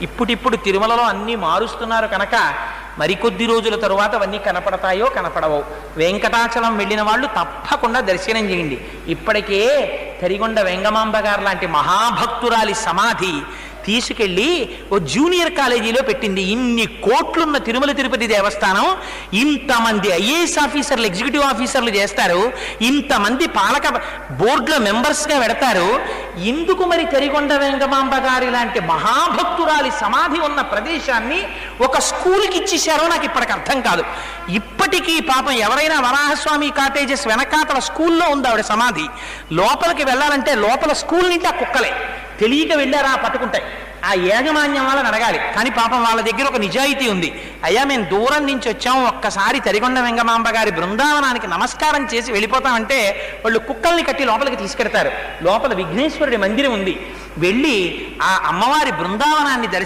ఇప్పుడిప్పుడు తిరుమలలో అన్నీ మారుస్తున్నారు కనుక మరికొద్ది రోజుల తరువాత అవన్నీ కనపడతాయో కనపడవో. వెంకటాచలం వెళ్ళిన వాళ్ళు తప్పకుండా దర్శనం చేయండి. ఇప్పటికే తరిగొండ వెంగమాంబ గారు లాంటి మహాభక్తురాలి సమాధి తీసుకెళ్ళి ఓ జూనియర్ కాలేజీలో పెట్టింది. ఇన్ని కోట్లున్న తిరుమల తిరుపతి దేవస్థానం ఇంతమంది ఐఏఎస్ ఆఫీసర్లు, ఎగ్జిక్యూటివ్ ఆఫీసర్లు చేస్తారు, ఇంతమంది పాలక బోర్డులో మెంబర్స్గా పెడతారు. ఎందుకు మరి తరిగొండ వెంగమాంబ గారి లాంటి మహాభక్తురాలి సమాధి ఉన్న ప్రదేశాన్ని ఒక స్కూల్కి ఇచ్చేశారో నాకు ఇప్పటికి అర్థం కాదు. ఇప్పటికీ పాపం ఎవరైనా వరాహస్వామి కాటేజెస్ వెనకాతల స్కూల్లో ఉంది ఆవిడ సమాధి. లోపలికి వెళ్ళాలంటే లోపల స్కూల్ నుంచి ఆ కుక్కలే తెలియక వెళ్ళారా పట్టుకుంటాయి. ఆ యాజమాన్యం వాళ్ళని అడగాలి. కానీ పాపం వాళ్ళ దగ్గర ఒక నిజాయితీ ఉంది. అయ్యా మేము దూరం నుంచి వచ్చాం, ఒక్కసారి తరిగొండ వెంగమాంబ గారి బృందావనానికి నమస్కారం చేసి వెళ్ళిపోతామంటే వాళ్ళు కుక్కల్ని కట్టి లోపలికి తీసుకెడతారు. లోపల విఘ్నేశ్వరుడి మందిరం ఉంది. వెళ్ళి ఆ అమ్మవారి బృందావనాన్ని